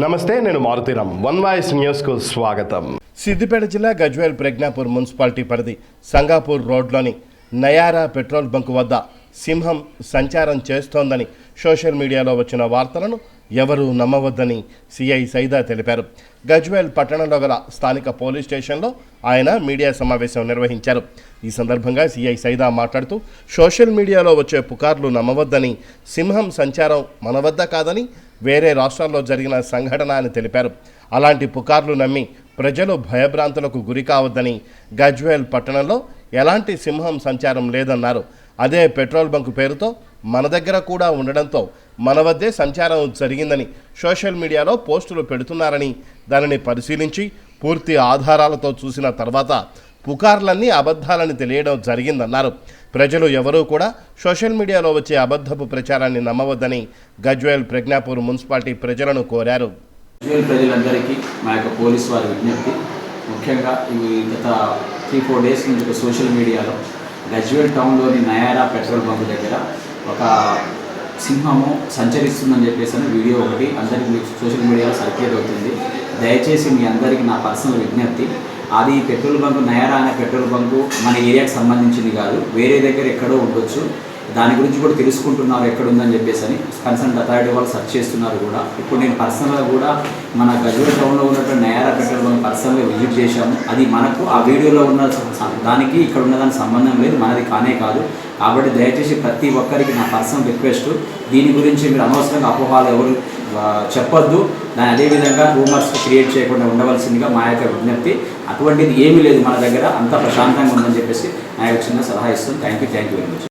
నమస్తే, నేను Maruthi Ram. One voice న్యూస్కు స్వాగతం. సిద్దిపేట జిల్లా గజ్వేల్ ప్రజ్ఞాపూర్ మున్సిపాలిటీ పరిధి సంగాపూర్ రోడ్లోని నయారా పెట్రోల్ బంకు వద్ద సింహం సంచారం చేస్తోందని సోషల్ మీడియాలో వచ్చిన వార్తలను ఎవరూ నమ్మవద్దని సిఐ సైదా తెలిపారు. గజ్వేల్ పట్టణంలో గల స్థానిక పోలీస్ స్టేషన్లో ఆయన మీడియా సమావేశం నిర్వహించారు. ఈ సందర్భంగా సిఐ సైదా మాట్లాడుతూ సోషల్ మీడియాలో వచ్చే పుకార్లు నమ్మవద్దని, సింహం సంచారం మన వద్ద కాదని వేరే రాష్ట్రాల్లో జరిగిన సంఘటన అని తెలిపారు. అలాంటి పుకార్లు నమ్మి ప్రజలు భయభ్రాంతులకు గురి కావద్దని, గజ్వేల్ పట్టణంలో ఎలాంటి సింహం సంచారం లేదన్నారు. అదే పెట్రోల్ బంకు పేరుతో మన దగ్గర కూడా ఉండడంతో మన వద్దే సంచారం జరిగిందని సోషల్ మీడియాలో పోస్టులు పెడుతున్నారని, దానిని పరిశీలించి పూర్తి ఆధారాలతో చూసిన తర్వాత పుకార్లన్నీ అబద్ధాలని తెలియడం జరిగిందన్నారు. ప్రజలు ఎవరూ కూడా సోషల్ మీడియాలో వచ్చే అబద్ధపు ప్రచారాన్ని నమ్మవద్దని గజ్వేల్ ప్రజ్ఞాపూర్ మున్సిపాలిటీ ప్రజలను కోరారు. గజ్వేల్ ప్రజలందరికీ మా యొక్క పోలీసు వారి విజ్ఞప్తి, ముఖ్యంగా ఇవి గత 3-4 డేస్ నుంచి సోషల్ మీడియాలో గజ్వేల్ టౌన్లోని నయారా పెట్రోల్ బంక్ దగ్గర ఒక సింహము సంచరిస్తుందని చెప్పేసి వీడియో ఒకటి అందరికీ సోషల్ మీడియాలో సర్క్యులేట్ అవుతుంది. దయచేసి మీ అందరికీ నా పర్సనల్ విజ్ఞప్తి, అది పెట్రోల్ బంకు నయారా అనే పెట్రోల్ బంకు మన ఏరియాకి సంబంధించింది కాదు, వేరే దగ్గర ఎక్కడో ఉండొచ్చు. దాని గురించి కూడా తెలుసుకుంటున్నారు ఎక్కడుందని చెప్పేసి అని కన్సర్న్ అథారిటీ వాళ్ళు సెర్చ్ చేస్తున్నారు కూడా. ఇప్పుడు నేను పర్సనల్గా కూడా మన గజ్వేల్ టౌన్లో ఉన్నటువంటి నయారా పెట్రోల్ బంక్ పర్సనల్గా విజిట్ చేశాము. అది మనకు ఆ వీడియోలో ఉన్న దానికి ఇక్కడ ఉన్నదానికి సంబంధం లేదు, మనది కానే కాదు. కాబట్టి దయచేసి ప్రతి ఒక్కరికి నా పర్సనల్ రిక్వెస్ట్, దీని గురించి మీరు అనవసరంగా అపోహాలు ఎవరు చెప్పొద్దు, దాని అదేవిధంగా రూమర్స్ క్రియేట్ చేయకుండా ఉండవలసిందిగా మా యొక్క విజ్ఞప్తి. అటువంటిది ఏమీ లేదు మన దగ్గర, అంతా ప్రశాంతంగా ఉందని చెప్పేసి నా యొక్క చిన్న సలహా ఇస్తాను. Thank you very much.